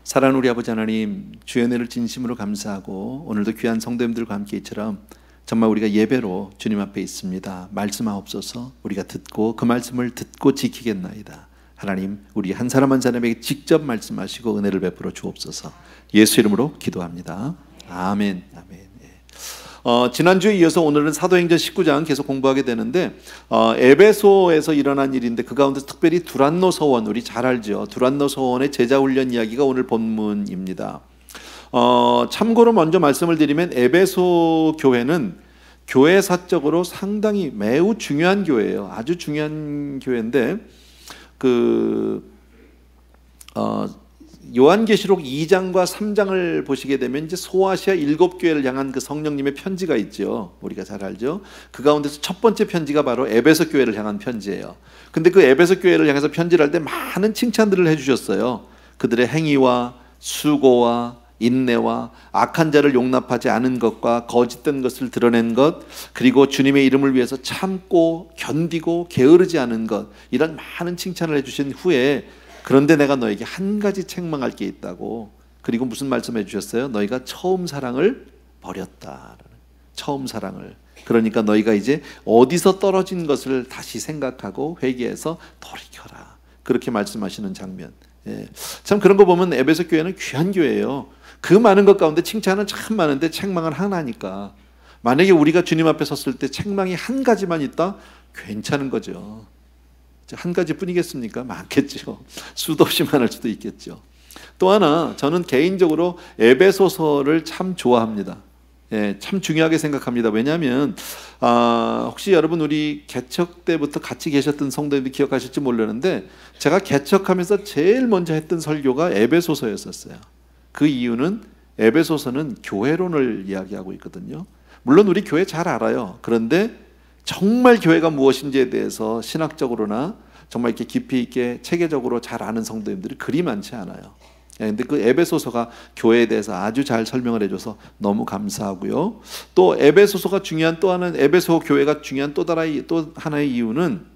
사랑하는 우리 아버지 하나님, 주의 은혜를 진심으로 감사하고 오늘도 귀한 성도님들과 함께 이처럼 정말 우리가 예배로 주님 앞에 있습니다. 말씀하옵소서. 우리가 듣고 그 말씀을 듣고 지키겠나이다. 하나님, 우리 한 사람 한 사람에게 직접 말씀하시고 은혜를 베풀어 주옵소서. 예수 이름으로 기도합니다. 아멘. 아멘. 지난주에 이어서 오늘은 사도행전 19장 계속 공부하게 되는데 에베소에서 일어난 일인데 그 가운데 특별히 두란노 서원, 우리 잘 알죠. 두란노 서원의 제자훈련 이야기가 오늘 본문입니다. 참고로 먼저 말씀을 드리면 에베소 교회는 교회사적으로 상당히 매우 중요한 교회예요. 아주 중요한 교회인데 요한계시록 2장과 3장을 보시게 되면 이제 소아시아 7교회를 향한 그 성령님의 편지가 있죠. 우리가 잘 알죠. 그 가운데서 첫 번째 편지가 바로 에베소 교회를 향한 편지예요. 근데 그 에베소 교회를 향해서 편지를 할 때 많은 칭찬들을 해주셨어요. 그들의 행위와 수고와 인내와 악한 자를 용납하지 않은 것과 거짓된 것을 드러낸 것, 그리고 주님의 이름을 위해서 참고 견디고 게으르지 않은 것, 이런 많은 칭찬을 해주신 후에 그런데 내가 너에게 한 가지 책망할 게 있다고. 그리고 무슨 말씀해 주셨어요? 너희가 처음 사랑을 버렸다. 처음 사랑을. 그러니까 너희가 이제 어디서 떨어진 것을 다시 생각하고 회개해서 돌이켜라. 그렇게 말씀하시는 장면. 참 그런 거 보면 에베소 교회는 귀한 교회예요. 그 많은 것 가운데 칭찬은 참 많은데 책망은 하나니까. 만약에 우리가 주님 앞에 섰을 때 책망이 한 가지만 있다? 괜찮은 거죠. 한 가지뿐이겠습니까? 많겠죠. 수도 없이 많을 수도 있겠죠. 또 하나, 저는 개인적으로 에베소서를 참 좋아합니다. 참 중요하게 생각합니다. 왜냐하면 혹시 여러분 우리 개척 때부터 같이 계셨던 성도님들 기억하실지 모르는데 제가 개척하면서 제일 먼저 했던 설교가 에베소서였었어요. 그 이유는 에베소서는 교회론을 이야기하고 있거든요. 물론 우리 교회 잘 알아요. 그런데 정말 교회가 무엇인지에 대해서 신학적으로나 정말 이렇게 깊이 있게 체계적으로 잘 아는 성도님들이 그리 많지 않아요. 근데 그 에베소서가 교회에 대해서 아주 잘 설명을 해줘서 너무 감사하고요. 또 에베소서가 중요한 또 하나는, 에베소 교회가 중요한 또 하나의 이유는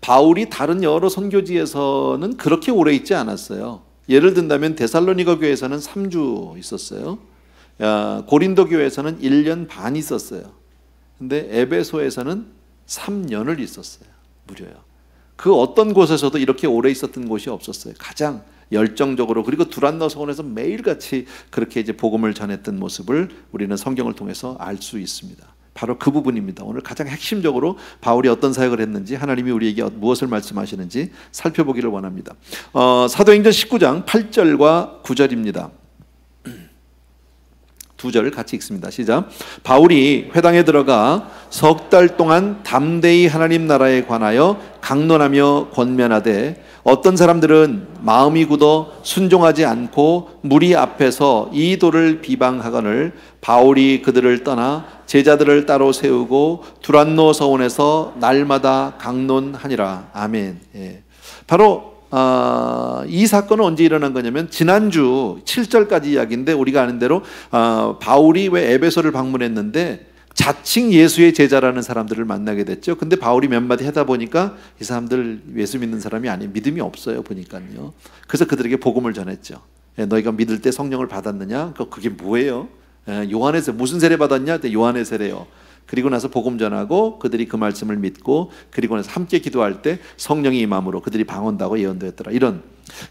바울이 다른 여러 선교지에서는 그렇게 오래 있지 않았어요. 예를 든다면 데살로니가 교회에서는 3주 있었어요. 고린도 교회에서는 1년 반 있었어요. 근데 에베소에서는 3년을 있었어요. 무려요. 그 어떤 곳에서도 이렇게 오래 있었던 곳이 없었어요. 가장 열정적으로, 그리고 두란노 서원에서 매일같이 그렇게 이제 복음을 전했던 모습을 우리는 성경을 통해서 알 수 있습니다. 바로 그 부분입니다. 오늘 가장 핵심적으로 바울이 어떤 사역을 했는지, 하나님이 우리에게 무엇을 말씀하시는지 살펴보기를 원합니다. 사도행전 19장 8절과 9절입니다. 두 절 같이 읽습니다. 시작. 바울이 회당에 들어가 석 달 동안 담대히 하나님 나라에 관하여 강론하며 권면하되 어떤 사람들은 마음이 굳어 순종하지 않고 무리 앞에서 이 도를 비방하거늘 바울이 그들을 떠나 제자들을 따로 세우고 두란노 서원에서 날마다 강론하니라. 아멘. 바로 이 사건은 언제 일어난 거냐면 지난주 7절까지 이야기인데, 우리가 아는 대로 바울이 왜 에베소를 방문했는데 자칭 예수의 제자라는 사람들을 만나게 됐죠. 근데 바울이 몇 마디 하다 보니까 이 사람들 예수 믿는 사람이 아닌, 믿음이 없어요 보니까요. 그래서 그들에게 복음을 전했죠. 너희가 믿을 때 성령을 받았느냐? 그게 뭐예요? 요한의 세례. 무슨 세례 받았냐? 요한의 세례요. 그리고 나서 복음 전하고 그들이 그 말씀을 믿고, 그리고 나서 함께 기도할 때 성령이 임함으로 그들이 방언다고 예언도 했더라. 이런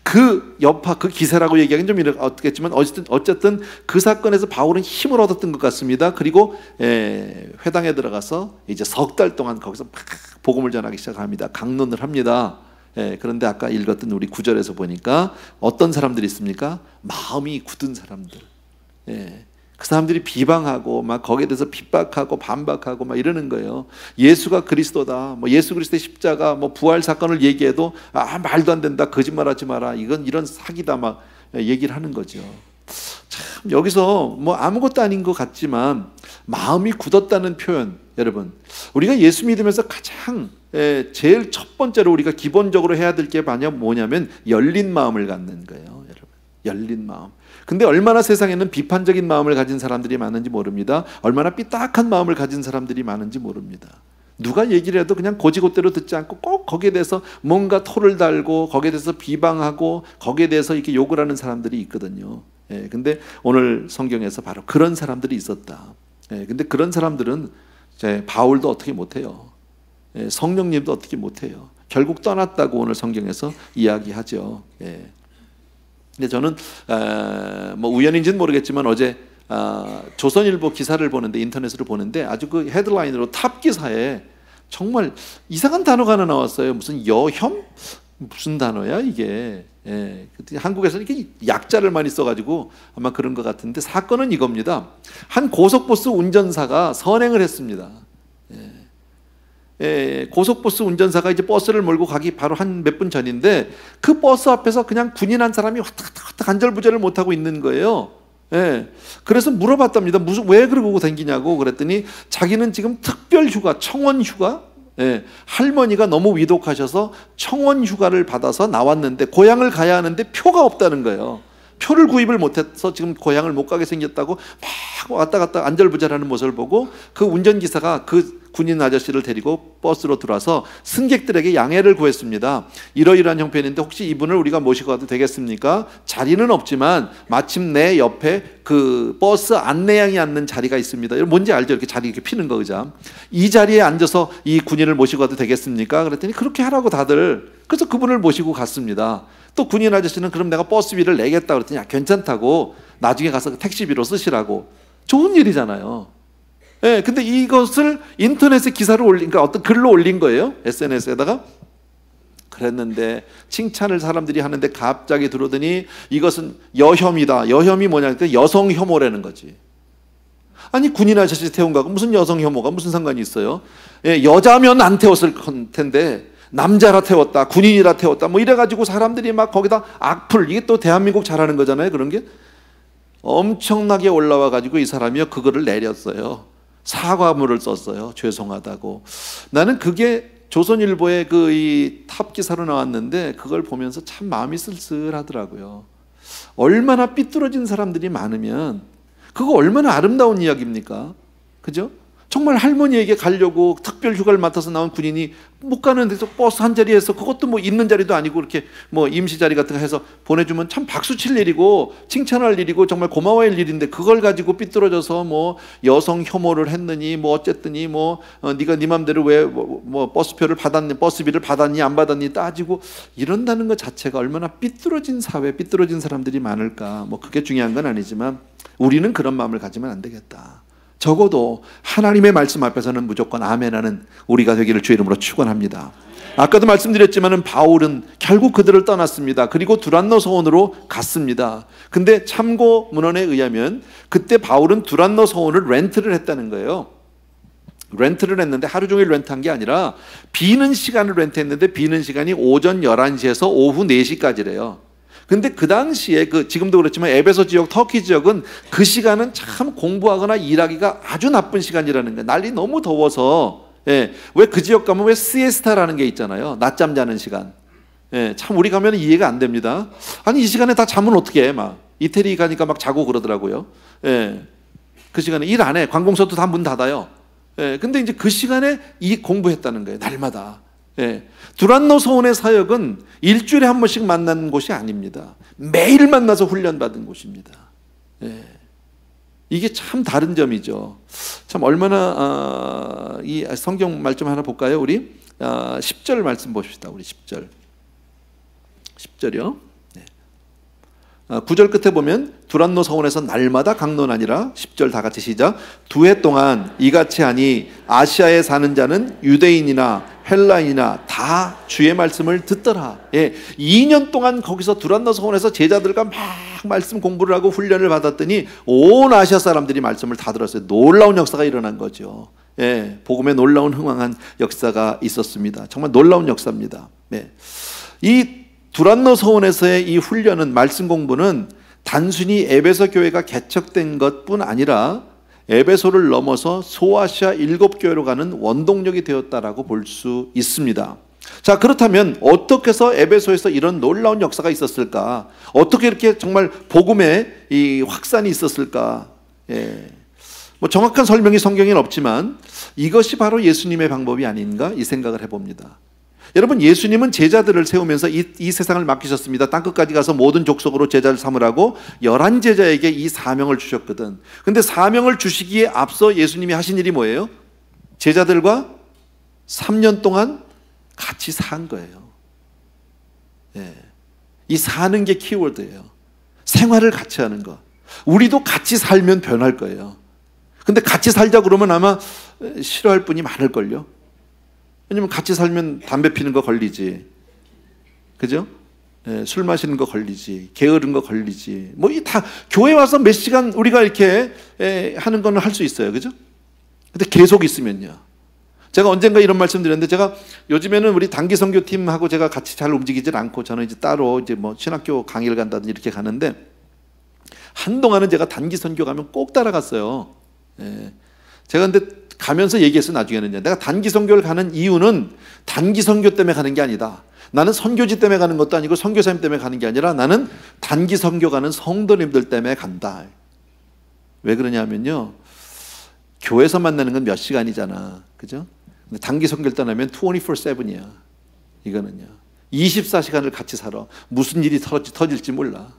그 여파, 그 기세라고 얘기하기는 좀 어떻겠지만 어쨌든 그 사건에서 바울은 힘을 얻었던 것 같습니다. 그리고 회당에 들어가서 이제 석 달 동안 거기서 막 복음을 전하기 시작합니다. 강론을 합니다. 그런데 아까 읽었던 우리 9절에서 보니까 어떤 사람들이 있습니까? 마음이 굳은 사람들. 그 사람들이 비방하고 막 거기에 대해서 핍박하고 반박하고 막 이러는 거예요. 예수가 그리스도다, 뭐 예수 그리스도의 십자가, 뭐 부활 사건을 얘기해도 말도 안 된다, 거짓말하지 마라, 이건 이런 사기다, 막 얘기를 하는 거죠. 참 여기서 뭐 아무것도 아닌 것 같지만 마음이 굳었다는 표현, 여러분 우리가 예수 믿으면서 가장 제일 첫 번째로 우리가 기본적으로 해야 될 게 뭐냐면 열린 마음을 갖는 거예요. 여러분, 열린 마음. 근데 얼마나 세상에는 비판적인 마음을 가진 사람들이 많은지 모릅니다. 얼마나 삐딱한 마음을 가진 사람들이 많은지 모릅니다. 누가 얘기를 해도 그냥 고지고대로 듣지 않고 꼭 거기에 대해서 뭔가 토를 달고 거기에 대해서 비방하고 거기에 대해서 이렇게 욕을 하는 사람들이 있거든요. 예, 근데 오늘 성경에서 바로 그런 사람들이 있었다. 예, 근데 그런 사람들은 이제 바울도 어떻게 못해요. 예, 성령님도 어떻게 못해요. 결국 떠났다고 오늘 성경에서 이야기하죠. 예. 근데 저는 뭐 우연인지는 모르겠지만 어제 조선일보 기사를 보는데, 인터넷으로 보는데 아주 그 헤드라인으로 탑 기사에 정말 이상한 단어가 하나 나왔어요. 무슨 여혐? 무슨 단어야 이게. 예, 한국에서는 이렇게 약자를 많이 써가지고 아마 그런 것 같은데, 사건은 이겁니다. 한 고속버스 운전사가 선행을 했습니다. 예, 고속버스 운전사가 이제 버스를 몰고 가기 바로 한 몇 분 전인데, 그 버스 앞에서 그냥 군인 한 사람이 왔다 안절부절을 못하고 있는 거예요. 예, 그래서 물어봤답니다. 왜 그러고 다니냐고. 그랬더니 자기는 지금 특별 휴가, 청원 휴가, 예, 할머니가 너무 위독하셔서 청원 휴가를 받아서 나왔는데 고향을 가야 하는데 표가 없다는 거예요. 표를 구입을 못해서 지금 고향을 못 가게 생겼다고 막 왔다 갔다 안절부절하는 모습을 보고, 그 운전기사가 그 군인 아저씨를 데리고 버스로 들어와서 승객들에게 양해를 구했습니다. 이러이러한 형편인데 혹시 이분을 우리가 모시고 가도 되겠습니까? 자리는 없지만 마침 내 옆에 그 버스 안내양이 앉는 자리가 있습니다. 뭔지 알죠? 이렇게 자리 이렇게 피는 거, 그죠? 이 자리에 앉아서 이 군인을 모시고 가도 되겠습니까? 그랬더니 그렇게 하라고 다들. 그래서 그분을 모시고 갔습니다. 또 군인 아저씨는 그럼 내가 버스비를 내겠다 그랬더니 괜찮다고, 나중에 가서 택시비로 쓰시라고. 좋은 일이잖아요. 예, 근데 이것을 인터넷에 기사를 올린, 그러니까 어떤 글로 올린 거예요. SNS에다가. 그랬는데 칭찬을 사람들이 하는데 갑자기 들어오더니 이것은 여혐이다. 여혐이 뭐냐? 그러니까 여성 혐오라는 거지. 아니, 군인 아저씨 태운 거하고 무슨 여성 혐오가 무슨 상관이 있어요? 예, 여자면 안 태웠을 텐데 남자라 태웠다, 군인이라 태웠다, 뭐 이래가지고 사람들이 막 거기다 악플, 이게 또 대한민국 잘하는 거잖아요. 그런 게 엄청나게 올라와가지고 이 사람이요 그거를 내렸어요. 사과문을 썼어요. 죄송하다고. 나는 그게 조선일보의 그 이 탑 기사로 나왔는데 그걸 보면서 참 마음이 쓸쓸하더라고요. 얼마나 삐뚤어진 사람들이 많으면 그거 얼마나 아름다운 이야기입니까? 그죠? 정말 할머니에게 가려고 특별 휴가를 맡아서 나온 군인이 못 가는 데서 버스 한 자리에서, 그것도 뭐 있는 자리도 아니고 이렇게 뭐 임시 자리 같은 거 해서 보내주면 참 박수 칠 일이고 칭찬할 일이고 정말 고마워할 일인데, 그걸 가지고 삐뚤어져서 뭐 여성 혐오를 했느니 뭐 어쨌더니 뭐 네가 네 맘대로 왜 뭐 버스표를 받았니, 버스비를 받았니 안 받았니 따지고 이런다는 것 자체가 얼마나 삐뚤어진 사회, 삐뚤어진 사람들이 많을까. 뭐 그게 중요한 건 아니지만 우리는 그런 마음을 가지면 안 되겠다. 적어도 하나님의 말씀 앞에서는 무조건 아멘하는 우리가 되기를 주의 이름으로 축원합니다. 아까도 말씀드렸지만은 바울은 결국 그들을 떠났습니다. 그리고 두란노 서원으로 갔습니다. 근데 참고 문헌에 의하면 그때 바울은 두란노 서원을 렌트를 했다는 거예요. 렌트를 했는데 하루 종일 렌트한 게 아니라 비는 시간을 렌트했는데 비는 시간이 오전 11시에서 오후 4시까지래요. 근데 그 당시에 지금도 그렇지만 에베소 지역, 터키 지역은 그 시간은 참 공부하거나 일하기가 아주 나쁜 시간이라는 거예요. 날이 너무 더워서. 예, 왜 그 지역 가면 왜 시에스타라는 게 있잖아요. 낮잠 자는 시간. 예, 참 우리 가면 이해가 안 됩니다. 아니 이 시간에 다 자면 어떻게 해? 막 이태리 가니까 막 자고 그러더라고요. 예, 그 시간에 일 안 해. 관공서도 다 문 닫아요. 예, 근데 이제 그 시간에 이 공부했다는 거예요. 날마다. 예, 두란노 서원의 사역은 일주일에 한 번씩 만나는 곳이 아닙니다. 매일 만나서 훈련받은 곳입니다. 예, 이게 참 다른 점이죠. 참 얼마나 이 성경 말씀 하나 볼까요? 우리 10절 말씀 봅시다. 우리 10절이요. 9절 끝에 보면 두란노 서원에서 날마다 강론하니라. 10절 다 같이 시작. 2해 동안 이같이 하니 아시아에 사는 자는 유대인이나 헬라인이나 다 주의 말씀을 듣더라. 예, 2년 동안 거기서 두란노 서원에서 제자들과 막 말씀 공부를 하고 훈련을 받았더니 온 아시아 사람들이 말씀을 다 들었어요. 놀라운 역사가 일어난 거죠. 예, 복음에 놀라운 흥왕한 역사가 있었습니다. 정말 놀라운 역사입니다. 네. 이 두란노 서원에서의 이 훈련은, 말씀 공부는 단순히 에베소 교회가 개척된 것뿐 아니라 에베소를 넘어서 소아시아 7교회로 가는 원동력이 되었다라고 볼 수 있습니다. 자, 그렇다면 어떻게 해서 에베소에서 이런 놀라운 역사가 있었을까? 어떻게 이렇게 정말 복음의 이 확산이 있었을까? 예. 뭐 정확한 설명이 성경에는 없지만 이것이 바로 예수님의 방법이 아닌가 이 생각을 해봅니다. 여러분, 예수님은 제자들을 세우면서 이 세상을 맡기셨습니다. 땅끝까지 가서 모든 족속으로 제자를 삼으라고 11제자에게 이 사명을 주셨거든. 근데 사명을 주시기에 앞서 예수님이 하신 일이 뭐예요? 제자들과 3년 동안 같이 산 거예요. 예. 이 사는 게 키워드예요. 생활을 같이 하는 거. 우리도 같이 살면 변할 거예요. 근데 같이 살자 그러면 아마 싫어할 분이 많을걸요. 왜냐면 같이 살면 담배 피는 거 걸리지, 그죠? 예, 술 마시는 거 걸리지, 게으른 거 걸리지. 뭐 이 다 교회 와서 몇 시간 우리가 이렇게 하는 거는 할 수 있어요, 그죠? 근데 계속 있으면요. 제가 언젠가 이런 말씀 드렸는데, 제가 요즘에는 우리 단기 선교팀하고 제가 같이 잘 움직이질 않고 저는 이제 따로 이제 뭐 신학교 강의를 간다든지 이렇게 가는데, 한동안은 제가 단기 선교 가면 꼭 따라갔어요. 예. 제가 근데 가면서 얘기했어요. 나중에는요, 내가 단기 선교를 가는 이유는 단기 선교 때문에 가는 게 아니다. 나는 선교지 때문에 가는 것도 아니고 선교사님 때문에 가는 게 아니라 나는 단기 선교 가는 성도님들 때문에 간다. 왜 그러냐면요, 교회에서 만나는 건 몇 시간이잖아, 그죠? 근데 단기 선교를 떠나면 24/7이야. 이거는요 24시간을 같이 살아. 무슨 일이 터질지 몰라.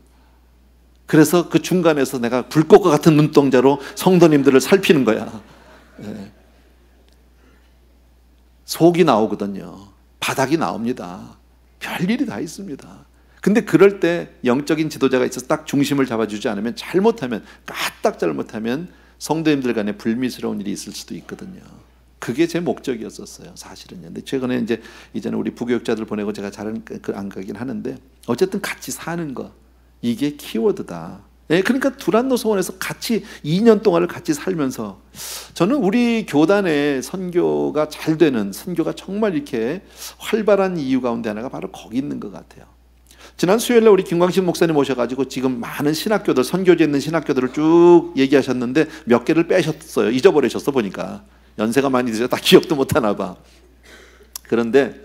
그래서 그 중간에서 내가 불꽃과 같은 눈동자로 성도님들을 살피는 거야. 예. 속이 나오거든요. 바닥이 나옵니다. 별일이 다 있습니다. 근데 그럴 때 영적인 지도자가 있어서 딱 중심을 잡아주지 않으면, 잘못하면, 까딱 잘못하면 성도님들 간에 불미스러운 일이 있을 수도 있거든요. 그게 제 목적이었었어요, 사실은요. 근데 최근에 이제는 우리 부교육자들 보내고 제가 잘 안 가긴 하는데, 어쨌든 같이 사는 거, 이게 키워드다. 예, 그러니까 두란노 소원에서 같이 2년 동안을 같이 살면서, 저는 우리 교단의 선교가 잘 되는, 선교가 정말 이렇게 활발한 이유 가운데 하나가 바로 거기 있는 것 같아요. 지난 수요일에 우리 김광신 목사님 오셔가지고 지금 많은 신학교들, 선교지에 있는 신학교들을 쭉 얘기하셨는데 몇 개를 빼셨어요. 잊어버리셨어 보니까. 연세가 많이 드셔서 다 기억도 못하나 봐. 그런데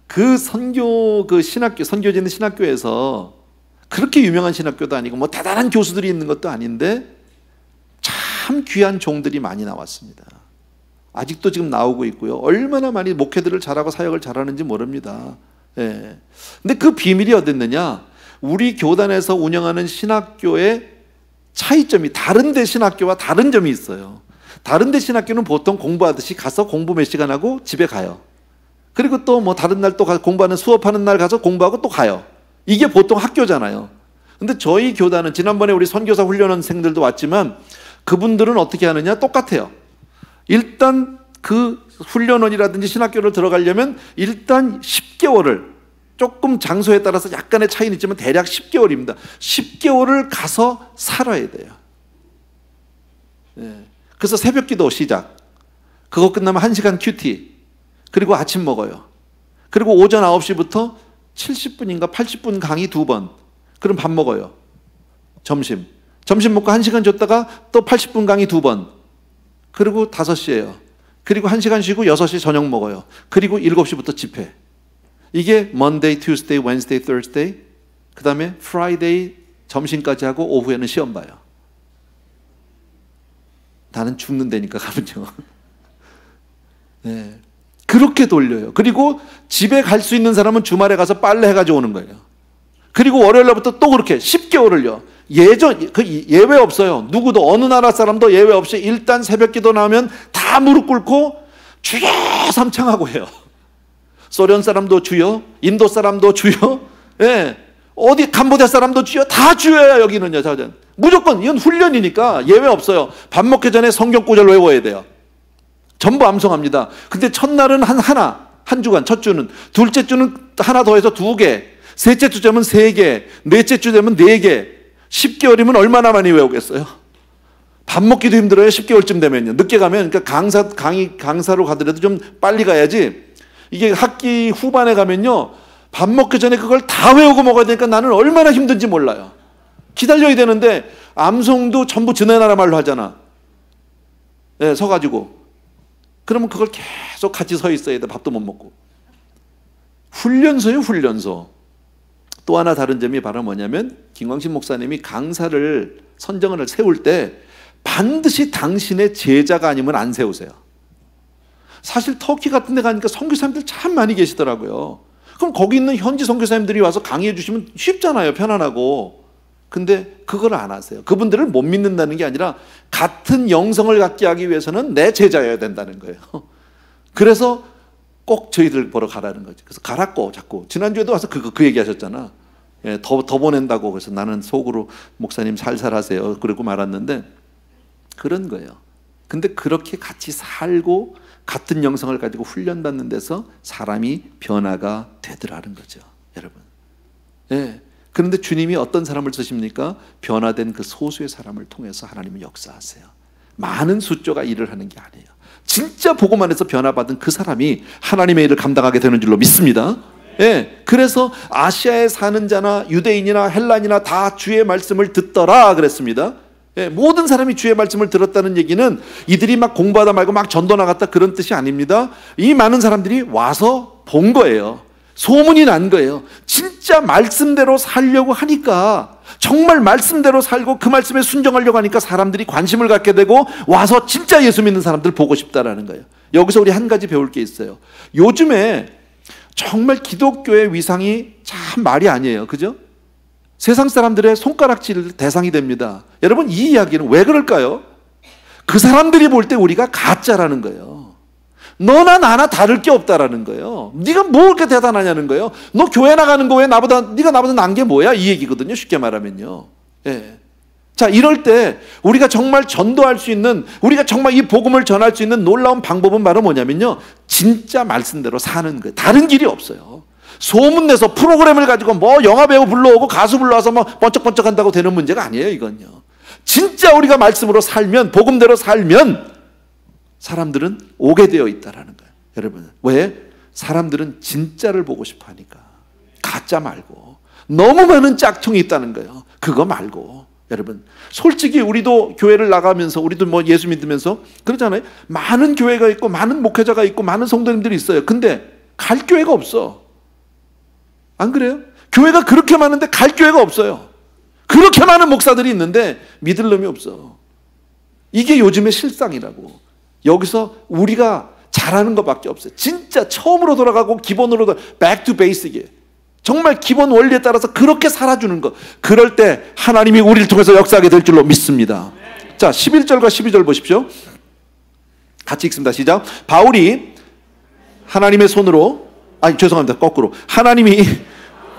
그 신학교, 선교지에 있는 신학교에서 그렇게 유명한 신학교도 아니고 뭐 대단한 교수들이 있는 것도 아닌데 참 귀한 종들이 많이 나왔습니다. 아직도 지금 나오고 있고요. 얼마나 많이 목회들을 잘하고 사역을 잘하는지 모릅니다. 예. 근데 그 비밀이 어딨느냐? 우리 교단에서 운영하는 신학교의 차이점이, 다른 데 신학교와 다른 점이 있어요. 다른 데 신학교는 보통 공부하듯이 가서 공부 몇 시간 하고 집에 가요. 그리고 또 뭐 다른 날 또 공부하는, 수업하는 날 가서 공부하고 또 가요. 이게 보통 학교잖아요. 근데 저희 교단은, 지난번에 우리 선교사 훈련원생들도 왔지만 그분들은 어떻게 하느냐? 똑같아요. 일단 그 훈련원이라든지 신학교를 들어가려면 일단 10개월을, 조금 장소에 따라서 약간의 차이는 있지만 대략 10개월입니다. 10개월을 가서 살아야 돼요. 예. 그래서 새벽 기도 시작. 그거 끝나면 1시간 큐티. 그리고 아침 먹어요. 그리고 오전 9시부터 70분인가 80분 강의 2번. 그럼 밥 먹어요. 점심 먹고 1시간 줬다가 또 80분 강의 2번. 그리고 5시예요. 그리고 1시간 쉬고 6시 저녁 먹어요. 그리고 7시부터 집회. 이게 Monday, Tuesday, Wednesday, Thursday. 그 다음에 Friday 점심까지 하고 오후에는 시험 봐요. 나는 죽는다니까 가면요. 네. 그렇게 돌려요. 그리고 집에 갈 수 있는 사람은 주말에 가서 빨래 해가지고 오는 거예요. 그리고 월요일부터 또 그렇게 10개월을요. 예외 없어요. 누구도, 어느 나라 사람도 예외 없이 일단 새벽 기도 나오면 다 무릎 꿇고 주여 삼창하고 해요. 소련 사람도 주여, 인도 사람도 주여, 예. 어디 캄보디아 사람도 주여, 다 주여야 여기는요. 무조건 이건 훈련이니까 예외 없어요. 밥 먹기 전에 성경 구절 외워야 돼요. 전부 암송합니다. 근데 첫날은 한 주간, 첫 주는, 둘째 주는 하나 더해서 2개, 셋째 주 되면 3개, 넷째 주 되면 4개. 10개월이면 얼마나 많이 외우겠어요? 밥 먹기도 힘들어요. 10개월쯤 되면요. 늦게 가면, 그러니까 강사로 가더라도 좀 빨리 가야지. 이게 학기 후반에 가면요, 밥 먹기 전에 그걸 다 외우고 먹어야 되니까 나는 얼마나 힘든지 몰라요. 기다려야 되는데 암송도 전부 지네나라 말로 하잖아. 네, 서가지고. 그러면 그걸 계속 같이 서 있어야 돼. 밥도 못 먹고. 훈련소예요, 훈련소. 또 하나 다른 점이 바로 뭐냐면, 김광신 목사님이 강사를 선정을 세울 때 반드시 당신의 제자가 아니면 안 세우세요. 사실 터키 같은 데 가니까 선교사님들 참 많이 계시더라고요. 그럼 거기 있는 현지 선교사님들이 와서 강의해 주시면 쉽잖아요. 편안하고. 근데 그걸 안 하세요. 그분들을 못 믿는다는 게 아니라 같은 영성을 갖게 하기 위해서는 내 제자여야 된다는 거예요. 그래서 꼭 저희들 보러 가라는 거죠. 그래서 가라고 자꾸. 지난주에도 와서 그 얘기 하셨잖아. 예, 더 보낸다고. 그래서 나는 속으로 목사님 살살 하세요. 그러고 말았는데 그런 거예요. 근데 그렇게 같이 살고 같은 영성을 가지고 훈련받는 데서 사람이 변화가 되더라는 거죠. 여러분. 예. 그런데 주님이 어떤 사람을 쓰십니까? 변화된 그 소수의 사람을 통해서 하나님은 역사하세요. 많은 숫자가 일을 하는 게 아니에요. 진짜 보고만 해서 변화받은 그 사람이 하나님의 일을 감당하게 되는 줄로 믿습니다. 예, 그래서 아시아에 사는 자나 유대인이나 헬란이나 다 주의 말씀을 듣더라 그랬습니다. 예, 모든 사람이 주의 말씀을 들었다는 얘기는 이들이 막 공부하다 말고 막 전도 나갔다 그런 뜻이 아닙니다. 이 많은 사람들이 와서 본 거예요. 소문이 난 거예요. 진짜 말씀대로 살려고 하니까, 정말 말씀대로 살고 그 말씀에 순종하려고 하니까 사람들이 관심을 갖게 되고 와서 진짜 예수 믿는 사람들 보고 싶다라는 거예요. 여기서 우리 한 가지 배울 게 있어요. 요즘에 정말 기독교의 위상이 참 말이 아니에요. 그죠? 세상 사람들의 손가락질 대상이 됩니다. 여러분, 이 이야기는 왜 그럴까요? 그 사람들이 볼 때 우리가 가짜라는 거예요. 너나 나나 다를 게 없다라는 거예요. 네가 뭐 그렇게 대단하냐는 거예요. 너 교회 나가는 거 왜 네가 나보다 난 게 뭐야? 이 얘기거든요. 쉽게 말하면요. 예. 자, 이럴 때 우리가 정말 전도할 수 있는, 우리가 정말 이 복음을 전할 수 있는 놀라운 방법은 바로 뭐냐면요, 진짜 말씀대로 사는 거예요. 다른 길이 없어요. 소문내서 프로그램을 가지고 뭐 영화배우 불러오고 가수 불러와서 뭐 번쩍번쩍 한다고 되는 문제가 아니에요. 이건요. 진짜 우리가 말씀으로 살면, 복음대로 살면 사람들은 오게 되어 있다라는 거예요. 여러분, 왜? 사람들은 진짜를 보고 싶어 하니까. 가짜 말고. 너무 많은 짝퉁이 있다는 거예요. 그거 말고. 여러분, 솔직히 우리도 교회를 나가면서, 우리도 뭐 예수 믿으면서 그러잖아요. 많은 교회가 있고 많은 목회자가 있고 많은 성도님들이 있어요. 근데 갈 교회가 없어. 안 그래요? 교회가 그렇게 많은데 갈 교회가 없어요. 그렇게 많은 목사들이 있는데 믿을 놈이 없어. 이게 요즘의 실상이라고. 여기서 우리가 잘하는 것밖에 없어요. 진짜 처음으로 돌아가고 기본으로 back to basic이에요. 정말 기본 원리에 따라서 그렇게 살아주는 것. 그럴 때 하나님이 우리를 통해서 역사하게 될 줄로 믿습니다. 자, 11절과 12절 보십시오. 같이 읽습니다. 시작. 바울이 하나님의 손으로, 죄송합니다. 거꾸로. 하나님이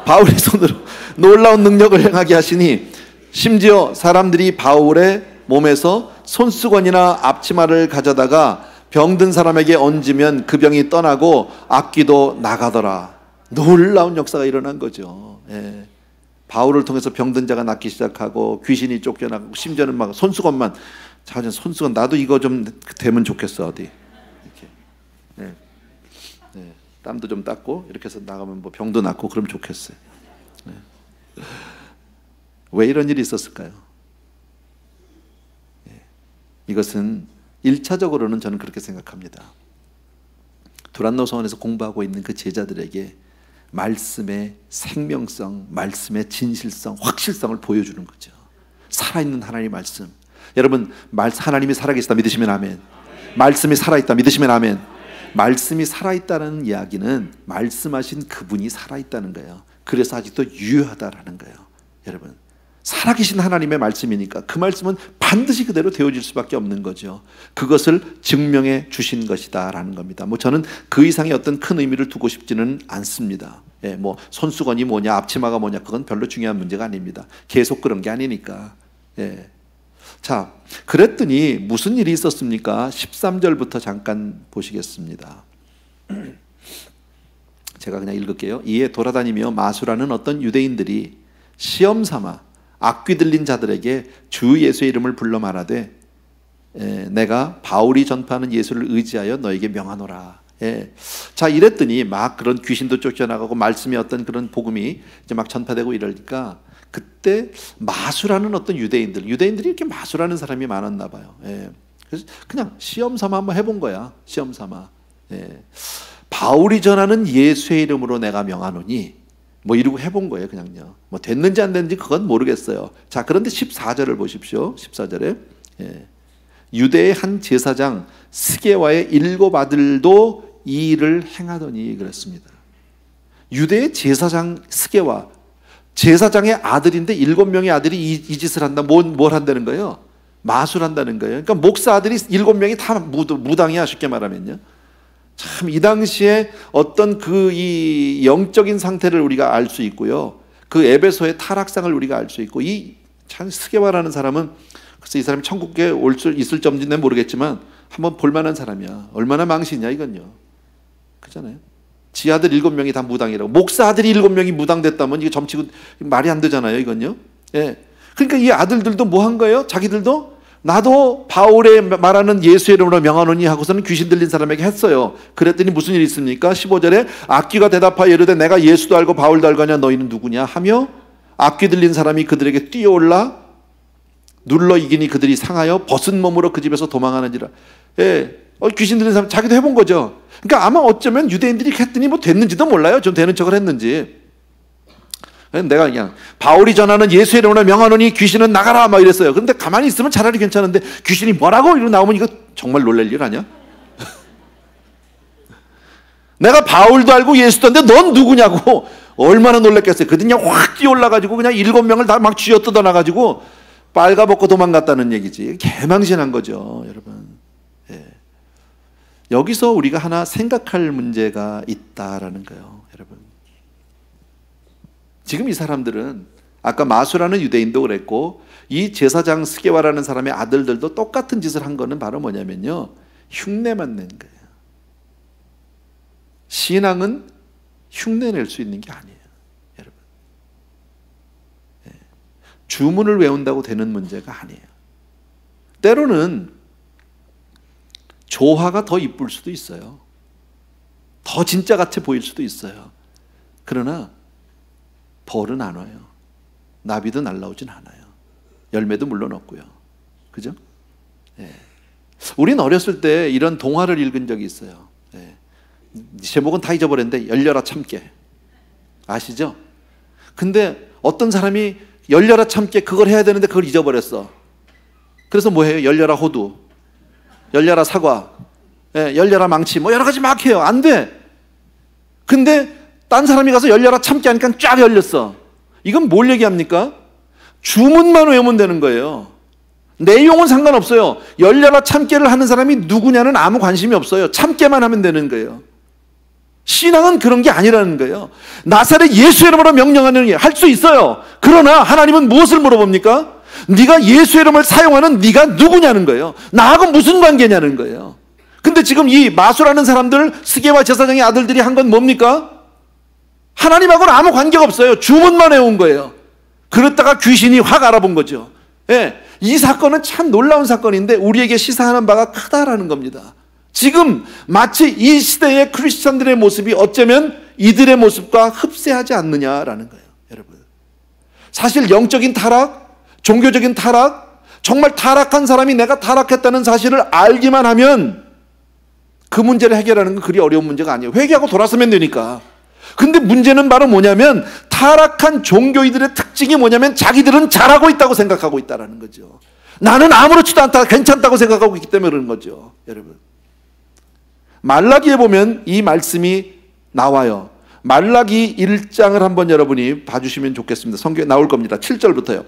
바울의 손으로 놀라운 능력을 행하게 하시니 심지어 사람들이 바울의 몸에서 손수건이나 앞치마를 가져다가 병든 사람에게 얹으면 그 병이 떠나고 악귀도 나가더라. 놀라운 역사가 일어난 거죠. 예. 바울을 통해서 병든 자가 낫기 시작하고 귀신이 쫓겨나고, 심지어는 막 손수건만, 손수건 나도 이거 좀 되면 좋겠어. 어디 이렇게. 예. 예. 땀도 좀 닦고 이렇게 해서 나가면 뭐 병도 낫고 그럼 좋겠어요. 예. 왜 이런 일이 있었을까요? 이것은 1차적으로는 저는 그렇게 생각합니다. 두란노 성원에서 공부하고 있는 그 제자들에게 말씀의 생명성, 말씀의 진실성, 확실성을 보여주는 거죠. 살아있는 하나님의 말씀. 여러분, 하나님이 살아계시다 믿으시면 아멘. 말씀이 살아있다 믿으시면 아멘. 말씀이 살아있다는 이야기는 말씀하신 그분이 살아있다는 거예요. 그래서 아직도 유효하다라는 거예요. 여러분, 살아계신 하나님의 말씀이니까 그 말씀은 반드시 그대로 되어질 수밖에 없는 거죠. 그것을 증명해 주신 것이다 라는 겁니다. 뭐 저는 그 이상의 어떤 큰 의미를 두고 싶지는 않습니다. 예, 뭐 손수건이 뭐냐, 앞치마가 뭐냐, 그건 별로 중요한 문제가 아닙니다. 계속 그런 게 아니니까. 예. 자, 그랬더니 무슨 일이 있었습니까? 13절부터 잠깐 보시겠습니다. 제가 그냥 읽을게요. 이에 돌아다니며 마술하는 어떤 유대인들이 시험 삼아 악귀 들린 자들에게 주 예수의 이름을 불러 말하되 내가 바울이 전파하는 예수를 의지하여 너에게 명하노라. 예. 자, 이랬더니 막 그런 귀신도 쫓겨나가고 말씀의 어떤 그런 복음이 이제 막 전파되고 이러니까 그때 마술하는 어떤 유대인들이 이렇게 마술하는 사람이 많았나 봐요. 예. 그래서 그냥 시험 삼아 한번 해본 거야. 시험 삼아. 예. 바울이 전하는 예수의 이름으로 내가 명하노니 뭐 이러고 해본 거예요. 그냥요. 뭐 됐는지 안 됐는지 그건 모르겠어요. 자, 그런데 14절을 보십시오. 14절에 예. 유대의 한 제사장 스게와의 7 아들도 이 일을 행하더니 그랬습니다. 유대의 제사장 스게와, 제사장의 아들인데 7명의 아들이 이 짓을 한다. 뭘 한다는 거예요? 마술한다는 거예요. 그러니까 목사 아들이 7명이 다 무당이야, 쉽게 말하면요. 참 이 당시에 어떤 이 영적인 상태를 우리가 알 수 있고요. 그 에베소의 타락상을 우리가 알 수 있고, 이 참 스게와라는 사람은 글쎄 이 사람이 천국에 올 수 있을지 없는지는 모르겠지만 한번 볼만한 사람이야. 얼마나 망신이냐 이건요. 그잖아요. 지 아들 7명이 다 무당이라고. 목사 아들이 7명이 무당됐다면 이게 점치고 말이 안 되잖아요 이건요. 예. 그러니까 이 아들들도 뭐 한 거예요? 자기들도 나도 바울의 말하는 예수의 이름으로 명하노니 하고서는 귀신 들린 사람에게 했어요. 그랬더니 무슨 일이 있습니까? 15절에 악귀가 대답하여 이르되 내가 예수도 알고 바울도 알거냐 너희는 누구냐 하며 악귀 들린 사람이 그들에게 뛰어올라 눌러 이기니 그들이 상하여 벗은 몸으로 그 집에서 도망하는지라. 예. 귀신 들린 사람 자기도 해본 거죠. 그러니까 아마 어쩌면 유대인들이 했더니 뭐 됐는지도 몰라요. 좀 되는 척을 했는지. 내가 그냥 바울이 전하는 예수의 이름으로 명하노니 귀신은 나가라 막 이랬어요. 그런데 가만히 있으면 차라리 괜찮은데 귀신이 뭐라고 이러고 나오면 이거 정말 놀랄 일 아니야? 내가 바울도 알고 예수도 하는데 넌 누구냐고. 얼마나 놀랐겠어요. 그들이 그냥 확 뛰어올라가지고 그냥 7명을 다 막 쥐어 뜯어놔가지고 빨가벗고 도망갔다는 얘기지. 개망신한 거죠 여러분. 예. 여기서 우리가 하나 생각할 문제가 있다라는 거예요 여러분. 지금 이 사람들은 아까 마수라는 유대인도 그랬고 이 제사장 스게와라는 사람의 아들들도 똑같은 짓을 한 거는 바로 뭐냐면요, 흉내만 낸 거예요. 신앙은 흉내낼 수 있는 게 아니에요 여러분. 예. 주문을 외운다고 되는 문제가 아니에요. 때로는 조화가 더 이쁠 수도 있어요. 더 진짜 같아 보일 수도 있어요. 그러나 벌은 안 와요. 나비도 날라오진 않아요. 열매도 물론 없고요. 그죠? 예. 우린 어렸을 때 이런 동화를 읽은 적이 있어요. 예. 제목은 다 잊어버렸는데 열려라 참깨. 아시죠? 근데 어떤 사람이 열려라 참깨 그걸 해야 되는데 그걸 잊어버렸어. 그래서 뭐 해요? 열려라 호두, 열려라 사과, 예, 열려라 망치, 뭐 여러 가지 막 해요. 안 돼. 근데 딴 사람이 가서 열려라 참깨 하니까 쫙 열렸어. 이건 뭘 얘기합니까? 주문만 외우면 되는 거예요. 내용은 상관없어요. 열려라 참깨를 하는 사람이 누구냐는 아무 관심이 없어요. 참깨만 하면 되는 거예요. 신앙은 그런 게 아니라는 거예요. 나사렛 예수의 이름으로 명령하는 게 할 수 있어요. 그러나 하나님은 무엇을 물어봅니까? 네가 예수의 이름을 사용하는 네가 누구냐는 거예요. 나하고 무슨 관계냐는 거예요. 근데 지금 이 마술하는 사람들, 스게와 제사장의 아들들이 한 건 뭡니까? 하나님하고는 아무 관계가 없어요. 주문만 해온 거예요. 그랬다가 귀신이 확 알아본 거죠. 예, 이 사건은 참 놀라운 사건인데 우리에게 시사하는 바가 크다라는 겁니다. 지금 마치 이 시대의 크리스천들의 모습이 어쩌면 이들의 모습과 흡사하지 않느냐라는 거예요 여러분. 사실 영적인 타락, 종교적인 타락, 정말 타락한 사람이 내가 타락했다는 사실을 알기만 하면 그 문제를 해결하는 건 그리 어려운 문제가 아니에요. 회개하고 돌아서면 되니까. 근데 문제는 바로 뭐냐면 타락한 종교인들의 특징이 뭐냐면 자기들은 잘하고 있다고 생각하고 있다는 거죠. 나는 아무렇지도 않다, 괜찮다고 생각하고 있기 때문에 그런 거죠 여러분. 말라기에 보면 이 말씀이 나와요. 말라기 1장을 한번 여러분이 봐주시면 좋겠습니다. 성경에 나올 겁니다. 7절부터요.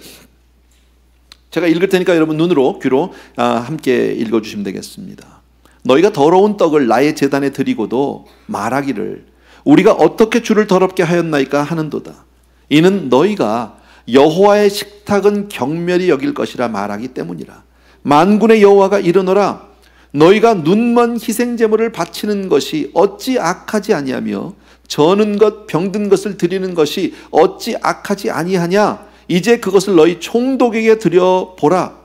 제가 읽을 테니까 여러분 눈으로 귀로 함께 읽어주시면 되겠습니다. 너희가 더러운 떡을 나의 제단에 드리고도 말하기를 우리가 어떻게 주를 더럽게 하였나이까 하는도다. 이는 너희가 여호와의 식탁은 경멸히 여길 것이라 말하기 때문이라. 만군의 여호와가 이르노라. 너희가 눈먼 희생제물을 바치는 것이 어찌 악하지 아니하며 저는 것 병든 것을 드리는 것이 어찌 악하지 아니하냐. 이제 그것을 너희 총독에게 드려보라.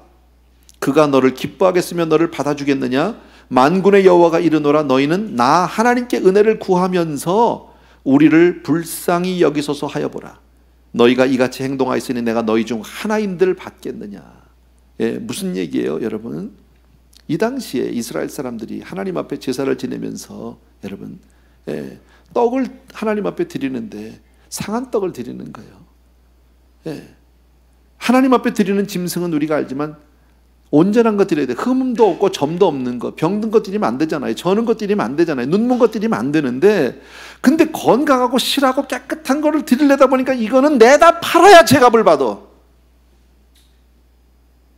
그가 너를 기뻐하겠으며 너를 받아주겠느냐. 만군의 여호와가 이르노라. 너희는 나 하나님께 은혜를 구하면서 우리를 불쌍히 여기소서 하여보라. 너희가 이같이 행동하였으니 내가 너희 중 하나인들 받겠느냐. 예, 무슨 얘기예요 여러분? 이 당시에 이스라엘 사람들이 하나님 앞에 제사를 지내면서 여러분, 예, 떡을 하나님 앞에 드리는데 상한 떡을 드리는 거예요. 예, 하나님 앞에 드리는 짐승은 우리가 알지만 온전한 것 드려야 돼. 흠도 없고 점도 없는 거, 병든 것 드리면 안 되잖아요. 저는 것 드리면 안 되잖아요. 눈먼 것 드리면 안 되는데, 근데 건강하고 실하고 깨끗한 거를 드리려다 보니까 이거는 내다 팔아야 제값을 받아.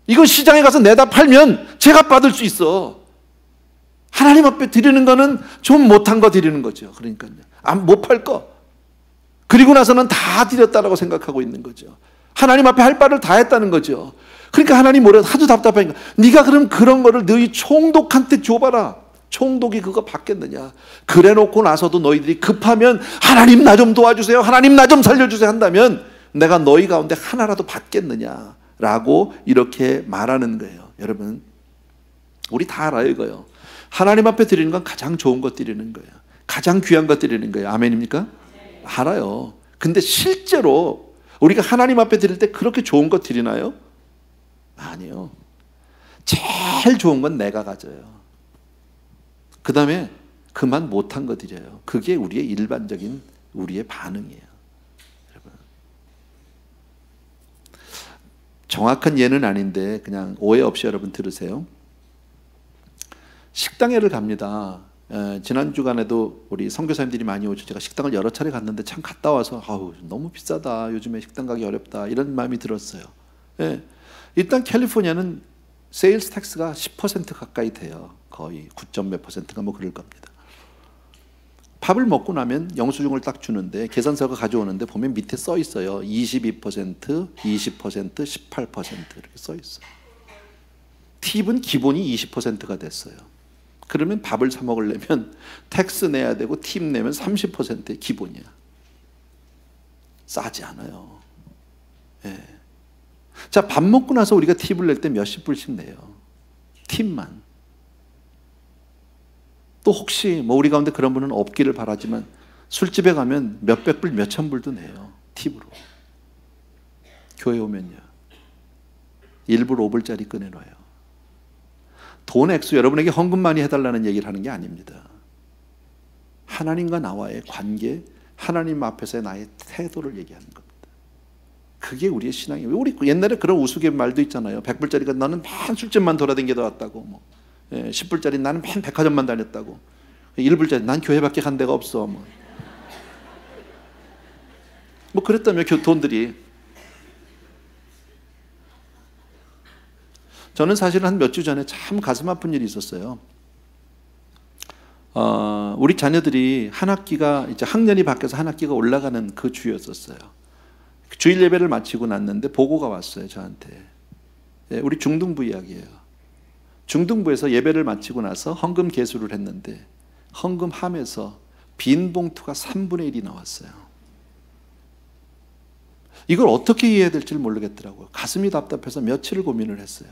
이거 시장에 가서 내다 팔면 제값 받을 수 있어. 하나님 앞에 드리는 거는 좀 못한 거 드리는 거죠. 그러니까요. 못 팔 거. 그리고 나서는 다 드렸다라고 생각하고 있는 거죠. 하나님 앞에 할 바를 다 했다는 거죠. 그러니까 하나님 뭐래 하도 답답하니까 네가 그럼 그런 거를 너희 총독한테 줘봐라. 총독이 그거 받겠느냐. 그래 놓고 나서도 너희들이 급하면 하나님 나 좀 도와주세요, 하나님 나 좀 살려주세요 한다면 내가 너희 가운데 하나라도 받겠느냐 라고 이렇게 말하는 거예요. 여러분, 우리 다 알아요. 이거요. 하나님 앞에 드리는 건 가장 좋은 것 드리는 거예요. 가장 귀한 것 드리는 거예요. 아멘입니까? 알아요. 근데 실제로 우리가 하나님 앞에 드릴 때 그렇게 좋은 것 드리나요? 아니요. 제일 좋은 건 내가 가져요. 그 다음에 그만 못한 거 드려요. 그게 우리의 일반적인 우리의 반응이에요. 여러분, 정확한 예는 아닌데 그냥 오해 없이 여러분 들으세요. 식당에를 갑니다. 지난 주간에도 우리 선교사님들이 많이 오죠. 제가 식당을 여러 차례 갔는데 참 갔다 와서 아우 너무 비싸다. 요즘에 식당 가기 어렵다. 이런 마음이 들었어요. 예. 일단 캘리포니아는 세일스 텍스가 10% 가까이 돼요. 거의 9점 몇 %가 뭐 그럴 겁니다. 밥을 먹고 나면 영수증을 딱 주는데 계산서가 가져오는데 보면 밑에 써 있어요. 22%, 20%, 18% 이렇게 써 있어요. 팁은 기본이 20%가 됐어요. 그러면 밥을 사 먹으려면 텍스 내야 되고 팁 내면 30%의 기본이야. 싸지 않아요. 예. 자, 밥 먹고 나서 우리가 팁을 낼 때 몇십 불씩 내요. 팁만. 또 혹시 뭐 우리 가운데 그런 분은 없기를 바라지만 술집에 가면 몇백 불, 몇천 불도 내요. 팁으로. 교회 오면요. 1불, 5불짜리 꺼내놔요. 돈 액수, 여러분에게 헌금 많이 해달라는 얘기를 하는 게 아닙니다. 하나님과 나와의 관계, 하나님 앞에서의 나의 태도를 얘기하는 겁니다. 그게 우리의 신앙이에요. 우리 옛날에 그런 우스갯 말도 있잖아요. 100불짜리가 나는 맨 술집만 돌아다니다 왔다고. 뭐. 10불짜리 나는 맨 백화점만 다녔다고. 1불짜리 난 교회밖에 간 데가 없어. 뭐 그랬다며 돈들이. 저는 사실 한 몇 주 전에 참 가슴 아픈 일이 있었어요. 우리 자녀들이 한 학기가 이제 학년이 바뀌어서 한 학기가 올라가는 그 주였었어요. 주일 예배를 마치고 났는데 보고가 왔어요, 저한테. 우리 중등부 이야기예요. 중등부에서 예배를 마치고 나서 헌금 계수를 했는데 헌금 함에서 빈 봉투가 3분의 1이 나왔어요. 이걸 어떻게 이해해야 될지 모르겠더라고요. 가슴이 답답해서 며칠을 고민을 했어요.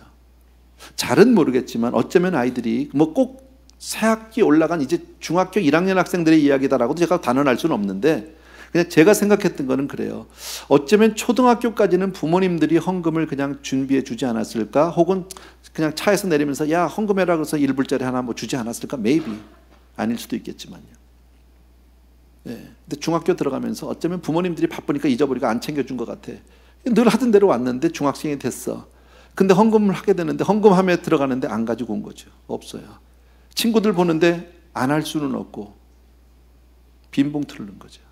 잘은 모르겠지만 어쩌면 아이들이 뭐 꼭 새학기 올라간 이제 중학교 1학년 학생들의 이야기다라고도 제가 단언할 수는 없는데 그냥 제가 생각했던 거는 그래요. 어쩌면 초등학교까지는 부모님들이 헌금을 그냥 준비해 주지 않았을까? 혹은 그냥 차에서 내리면서 야 헌금해라 그래서 1불짜리 하나 뭐 주지 않았을까? Maybe. 아닐 수도 있겠지만요. 네. 근데 중학교 들어가면서 어쩌면 부모님들이 바쁘니까 잊어버리고 안 챙겨준 것 같아. 늘 하던 대로 왔는데 중학생이 됐어. 근데 헌금을 하게 되는데 헌금함에 들어가는데 안 가지고 온 거죠. 없어요. 친구들 보는데 안 할 수는 없고 빈 봉투를 넣은 거죠.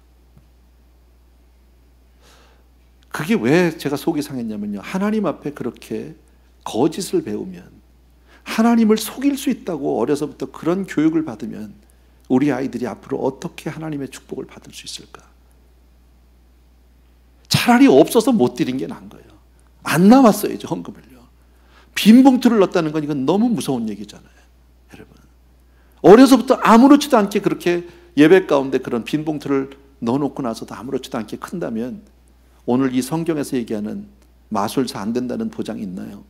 그게 왜 제가 속이 상했냐면요. 하나님 앞에 그렇게 거짓을 배우면 하나님을 속일 수 있다고 어려서부터 그런 교육을 받으면 우리 아이들이 앞으로 어떻게 하나님의 축복을 받을 수 있을까? 차라리 없어서 못 드린 게 나은 거예요. 안 나왔어야죠, 헌금을요. 빈 봉투를 넣었다는 건 이건 너무 무서운 얘기잖아요. 여러분, 어려서부터 아무렇지도 않게 그렇게 예배 가운데 그런 빈 봉투를 넣어놓고 나서도 아무렇지도 않게 큰다면 오늘 이 성경에서 얘기하는 마술사 안 된다는 보장이 있나요?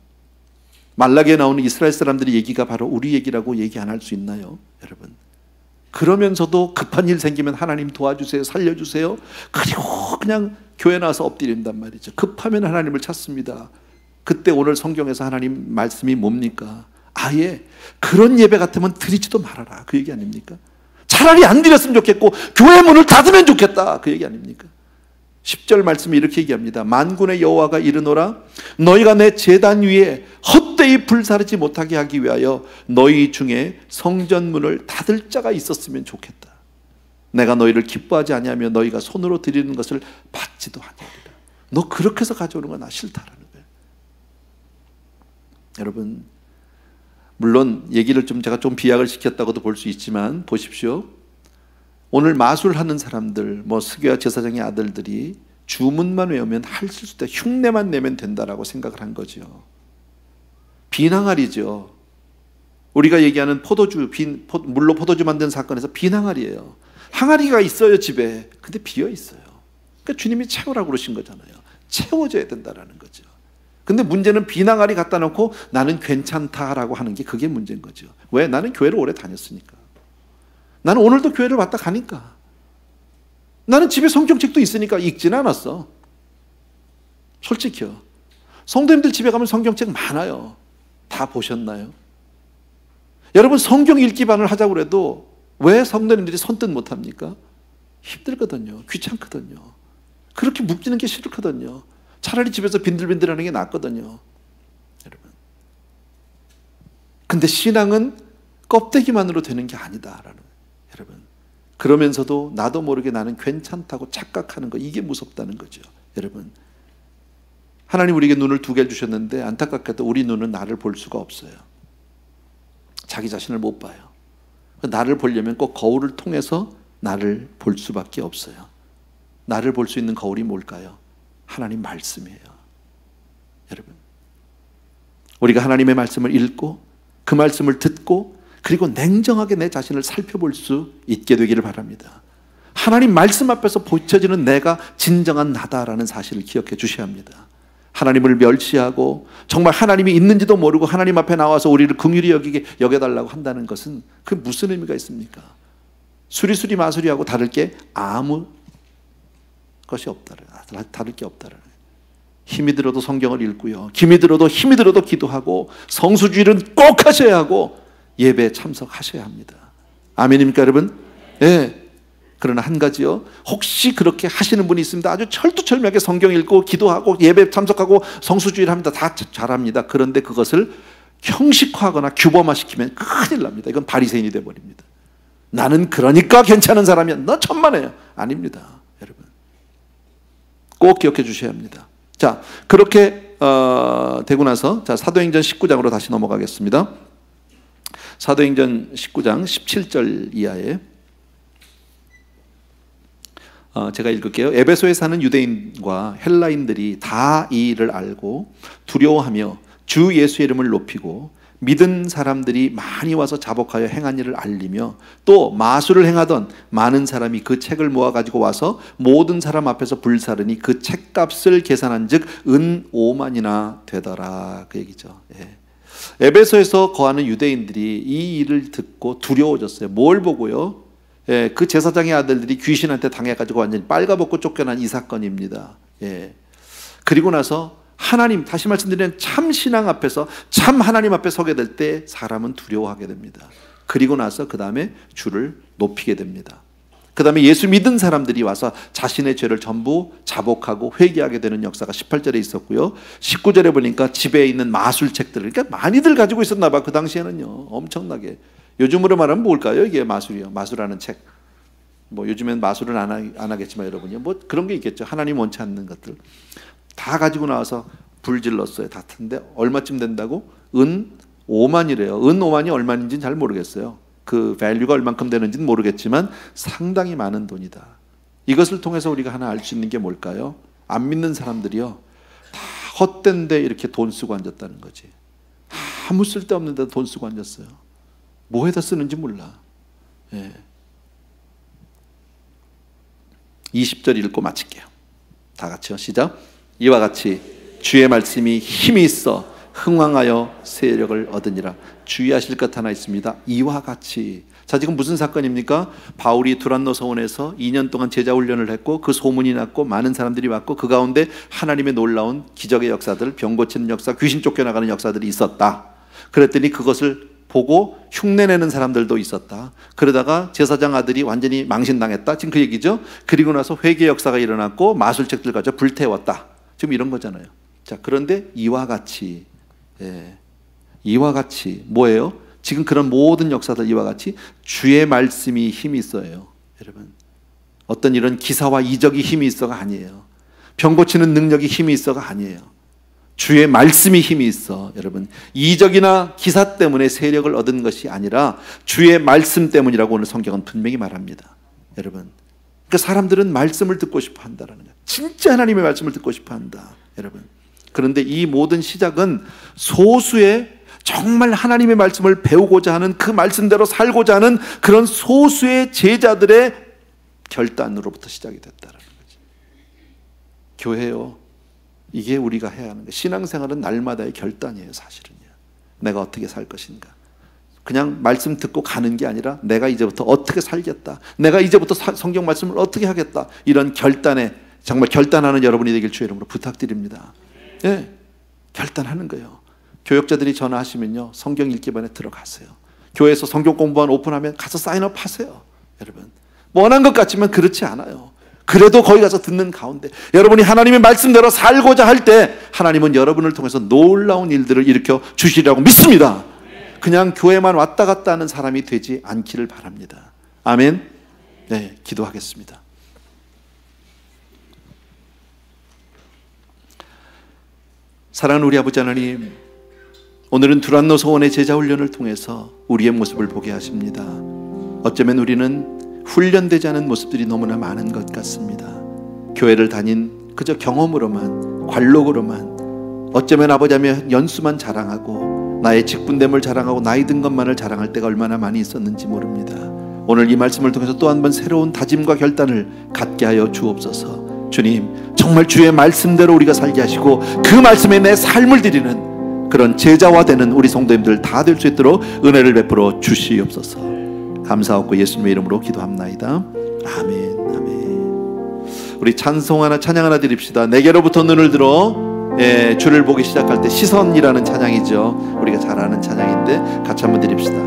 말라기에 나오는 이스라엘 사람들의 얘기가 바로 우리 얘기라고 얘기 안 할 수 있나요? 여러분, 그러면서도 급한 일 생기면 하나님 도와주세요, 살려주세요. 그리고 그냥 교회 나와서 엎드린단 말이죠. 급하면 하나님을 찾습니다. 그때 오늘 성경에서 하나님 말씀이 뭡니까? 아예 그런 예배 같으면 드리지도 말아라, 그 얘기 아닙니까? 차라리 안 드렸으면 좋겠고 교회 문을 닫으면 좋겠다, 그 얘기 아닙니까? 10절 말씀이 이렇게 얘기합니다. 만군의 여호와가 이르노라 너희가 내 제단 위에 헛되이 불사르지 못하게 하기 위하여 너희 중에 성전문을 닫을 자가 있었으면 좋겠다. 내가 너희를 기뻐하지 아니하며 너희가 손으로 드리는 것을 받지도 아니하리라. 너 그렇게 해서 가져오는 건 나 싫다라는 거예요. 여러분, 물론 얘기를 제가 좀 비약을 시켰다고도 볼 수 있지만 보십시오. 오늘 마술하는 사람들, 스게와 제사장의 아들들이 주문만 외우면 할 수 있다, 흉내만 내면 된다라고 생각을 한 거죠. 비낭알이죠. 우리가 얘기하는 물로 포도주 만든 사건에서 비낭알이에요. 항아리가 있어요, 집에. 근데 비어 있어요. 그러니까 주님이 채우라고 그러신 거잖아요. 채워져야 된다라는 거죠. 근데 문제는 비낭알이 갖다 놓고 나는 괜찮다라고 하는 게 그게 문제인 거죠. 왜? 나는 교회를 오래 다녔으니까. 나는 오늘도 교회를 왔다 가니까. 나는 집에 성경책도 있으니까 읽지는 않았어. 솔직히요. 성도님들 집에 가면 성경책 많아요. 다 보셨나요? 여러분, 성경 읽기반을 하자고 해도 왜 성도님들이 손뜻 못합니까? 힘들거든요. 귀찮거든요. 그렇게 묵지는 게 싫거든요. 차라리 집에서 빈들빈들하는 게 낫거든요. 여러분. 근데 신앙은 껍데기만으로 되는 게 아니다라는, 여러분. 그러면서도 나도 모르게 나는 괜찮다고 착각하는 거, 이게 무섭다는 거죠. 여러분, 하나님 우리에게 눈을 2개를 주셨는데 안타깝게도 우리 눈은 나를 볼 수가 없어요. 자기 자신을 못 봐요. 나를 보려면 꼭 거울을 통해서 나를 볼 수밖에 없어요. 나를 볼 수 있는 거울이 뭘까요? 하나님 말씀이에요. 여러분, 우리가 하나님의 말씀을 읽고 그 말씀을 듣고 그리고 냉정하게 내 자신을 살펴볼 수 있게 되기를 바랍니다. 하나님 말씀 앞에서 비춰지는 내가 진정한 나다라는 사실을 기억해 주셔야 합니다. 하나님을 멸시하고 정말 하나님이 있는지도 모르고 하나님 앞에 나와서 우리를 긍휼히 여겨달라고 한다는 것은 그 무슨 의미가 있습니까? 수리수리 마수리하고 다를 게 아무 것이 없다는, 다를 게 없다는. 힘이 들어도 성경을 읽고요, 힘이 들어도 기도하고 성수주일은 꼭 하셔야 하고 예배에 참석하셔야 합니다. 아멘입니까 여러분? 예. 그러나 한 가지요, 혹시 그렇게 하시는 분이 있습니다. 아주 철두철미하게 성경 읽고 기도하고 예배 참석하고 성수주일 합니다. 다 잘합니다. 그런데 그것을 형식화하거나 규범화시키면 큰일 납니다. 이건 바리새인이 돼버립니다. 나는 그러니까 괜찮은 사람이야, 너 천만에요. 아닙니다 여러분. 꼭 기억해 주셔야 합니다. 자, 그렇게 되고 나서 사도행전 19장으로 다시 넘어가겠습니다. 사도행전 19장 17절 이하에 제가 읽을게요. 에베소에 사는 유대인과 헬라인들이 다 이 일을 알고 두려워하며 주 예수의 이름을 높이고 믿은 사람들이 많이 와서 자복하여 행한 일을 알리며 또 마술을 행하던 많은 사람이 그 책을 모아가지고 와서 모든 사람 앞에서 불사르니 그 책값을 계산한 즉 은 5만이나 되더라, 그 얘기죠. 예. 에베소에서 거하는 유대인들이 이 일을 듣고 두려워졌어요. 뭘 보고요? 예, 그 제사장의 아들들이 귀신한테 당해가지고 완전히 빨가벗고 쫓겨난 이 사건입니다. 예. 그리고 나서 하나님, 다시 말씀드리면 참 신앙 앞에서 참 하나님 앞에 서게 될 때 사람은 두려워하게 됩니다. 그리고 나서 그 다음에 주를 높이게 됩니다. 그 다음에 예수 믿은 사람들이 와서 자신의 죄를 전부 자복하고 회개하게 되는 역사가 18절에 있었고요. 19절에 보니까 집에 있는 마술책들을, 그러니까 많이들 가지고 있었나 봐. 그 당시에는요, 엄청나게. 요즘으로 말하면 뭘까요? 이게 마술이요. 마술하는 책. 요즘엔 마술은 안 하겠지만 여러분요, 그런 게 있겠죠. 하나님 원치 않는 것들 다 가지고 나와서 불질렀어요. 다 탔는데 얼마쯤 된다고? 은 5만이래요. 은 5만이 얼마인지는 잘 모르겠어요. 그 밸류가 얼만큼 되는지는 모르겠지만 상당히 많은 돈이다. 이것을 통해서 우리가 하나 알 수 있는 게 뭘까요? 안 믿는 사람들이요, 다 헛된 데 이렇게 돈 쓰고 앉았다는 거지. 아무 쓸데없는 데 돈 쓰고 앉았어요. 뭐에다 쓰는지 몰라. 예. 20절 읽고 마칠게요. 다 같이요. 시작. 이와 같이 주의 말씀이 힘이 있어 흥왕하여 세력을 얻으니라. 주의하실 것 하나 있습니다. 이와 같이. 자, 지금 무슨 사건입니까? 바울이 두란노 서원에서 2년 동안 제자 훈련을 했고 그 소문이 났고 많은 사람들이 왔고 그 가운데 하나님의 놀라운 기적의 역사들, 병 고치는 역사, 귀신 쫓겨나가는 역사들이 있었다. 그랬더니 그것을 보고 흉내내는 사람들도 있었다. 그러다가 제사장 아들이 완전히 망신당했다. 지금 그 얘기죠. 그리고 나서 회개 역사가 일어났고 마술책들 가져 불태웠다. 지금 이런 거잖아요. 자, 그런데 이와 같이 이와 같이 뭐예요? 지금 그런 모든 역사들 이와 같이 주의 말씀이 힘이 있어요. 여러분, 어떤 이런 기사와 이적이 힘이 있어가 아니에요. 병 고치는 능력이 힘이 있어가 아니에요. 주의 말씀이 힘이 있어. 여러분, 이적이나 기사 때문에 세력을 얻은 것이 아니라 주의 말씀 때문이라고 오늘 성경은 분명히 말합니다. 여러분, 그러니까 사람들은 말씀을 듣고 싶어 한다라는 거예요. 진짜 하나님의 말씀을 듣고 싶어 한다. 여러분, 그런데 이 모든 시작은 소수의 정말 하나님의 말씀을 배우고자 하는, 그 말씀대로 살고자 하는 그런 소수의 제자들의 결단으로부터 시작이 됐다라는 거지. 교회요, 이게 우리가 해야 하는 거예요. 신앙생활은 날마다의 결단이에요. 사실은요, 내가 어떻게 살 것인가. 그냥 말씀 듣고 가는 게 아니라 내가 이제부터 어떻게 살겠다, 내가 이제부터 성경 말씀을 어떻게 하겠다, 이런 결단에 정말 결단하는 여러분이 되길 주의 이름으로 부탁드립니다. 네, 결단하는 거예요. 교역자들이 전화하시면요, 성경 읽기반에 들어가세요. 교회에서 성경 공부반 오픈하면 가서 사인업 하세요. 여러분, 원한 것 같지만 그렇지 않아요. 그래도 거기 가서 듣는 가운데 여러분이 하나님의 말씀대로 살고자 할 때 하나님은 여러분을 통해서 놀라운 일들을 일으켜 주시리라고 믿습니다. 그냥 교회만 왔다 갔다 하는 사람이 되지 않기를 바랍니다. 아멘. 네, 기도하겠습니다. 사랑하는 우리 아버지 하나님, 오늘은 두란노 소원의 제자 훈련을 통해서 우리의 모습을 보게 하십니다. 어쩌면 우리는 훈련되지 않은 모습들이 너무나 많은 것 같습니다. 교회를 다닌 그저 경험으로만, 관록으로만, 어쩌면 아버지하며 연수만 자랑하고 나의 직분됨을 자랑하고 나이 든 것만을 자랑할 때가 얼마나 많이 있었는지 모릅니다. 오늘 이 말씀을 통해서 또 한 번 새로운 다짐과 결단을 갖게 하여 주옵소서. 주님, 정말 주의 말씀대로 우리가 살게 하시고 그 말씀에 내 삶을 드리는 그런 제자와 되는 우리 성도님들 다 될 수 있도록 은혜를 베풀어 주시옵소서. 감사하고 예수님의 이름으로 기도합나이다. 아멘. 아멘. 우리 찬송 하나, 찬양 하나 드립시다. 내게로부터 눈을 들어 주를 보기 시작할 때, 시선이라는 찬양이죠. 우리가 잘 아는 찬양인데 같이 한번 드립시다.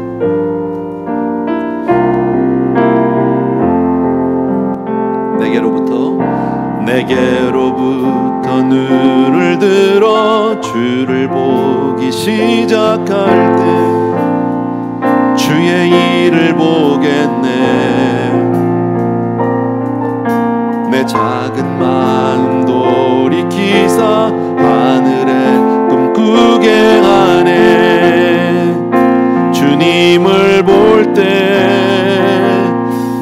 내게로부터 눈을 들어 주를 보기 시작할 때 주의 일을 보겠네. 내 작은 마음 돌이키사 하늘에 꿈꾸게 하네. 주님을 볼 때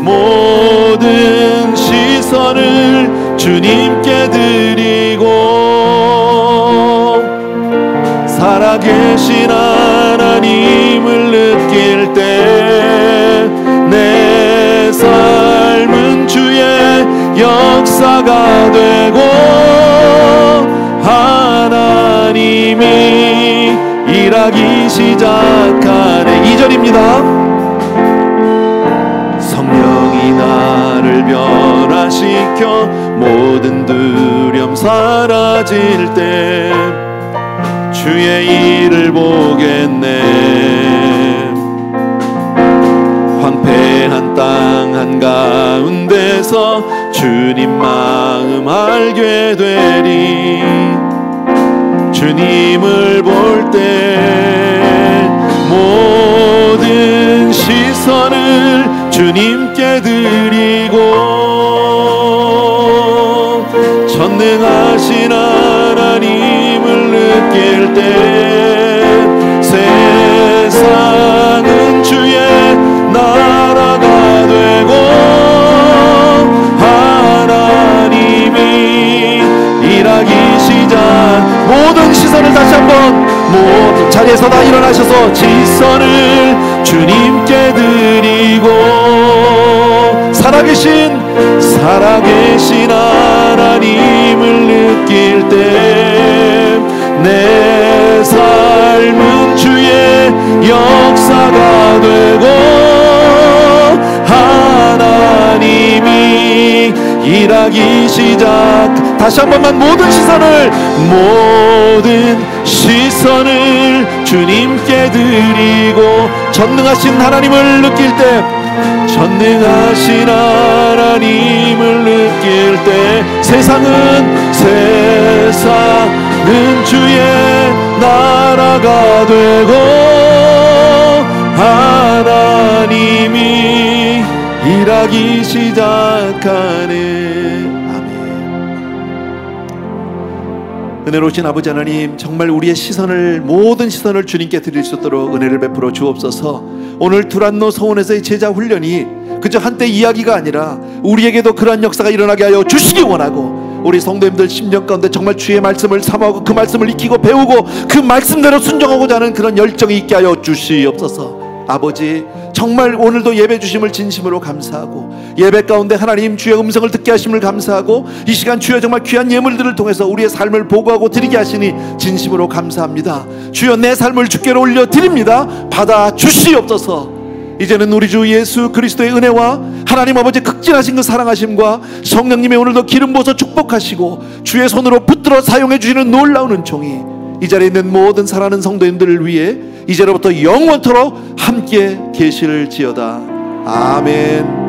모든 시선을 주님께 드리고 살아계신 하나님을 느낄 때 내 삶은 주의 역사가 되고 하나님이 일하기 시작하네. 2절입니다. 성령이 나를 변화시켜 모든 두려움 사라질 때 주의 일을 보겠네. 황폐한 땅 한가운데서 주님 마음 알게 되리. 주님을 볼 때 모든 시선을 주님께 드리고 전능하신 하나님을 느낄 때 세상은 주의 나라가 되고 하나님이 일하기 시작. 모든 시선을 다시 한번 모든 자리에서 다 일어나셔서 시선을 주님께 드리고 살아계신 하나님을 느낄 때 내 삶은 주의 역사가 되고 하나님이 일하기 시작. 다시 한 번만 모든 시선을 주님께 드리고 전능하신 하나님을 느낄 때 전능하신 하나님을 느낄 때 세상은 주의 나라가 되고 하나님이 일하기 시작하는. 아멘. 은혜로우신 아버지 하나님, 정말 우리의 모든 시선을 주님께 드릴 수 있도록 은혜를 베풀어 주옵소서. 오늘 두란노 서원에서의 제자 훈련이 그저 한때 이야기가 아니라 우리에게도 그러한 역사가 일어나게 하여 주시기 원하고, 우리 성도님들 심령 가운데 정말 주의 말씀을 사모하고 그 말씀을 익히고 배우고 그 말씀대로 순종하고자 하는 그런 열정이 있게 하여 주시옵소서. 아버지, 정말 오늘도 예배 주심을 진심으로 감사하고, 예배 가운데 하나님 주의 음성을 듣게 하심을 감사하고, 이 시간 주여 정말 귀한 예물들을 통해서 우리의 삶을 보고하고 드리게 하시니 진심으로 감사합니다. 주여 내 삶을 주께로 올려드립니다. 받아 주시옵소서. 이제는 우리 주 예수 그리스도의 은혜와 하나님 아버지 극진하신 그 사랑하심과 성령님의 오늘도 기름 부어서 축복하시고 주의 손으로 붙들어 사용해 주시는 놀라운 은총이 이 자리에 있는 모든 사랑하는 성도님들을 위해 이제로부터 영원토록 함께 계실지어다. 아멘.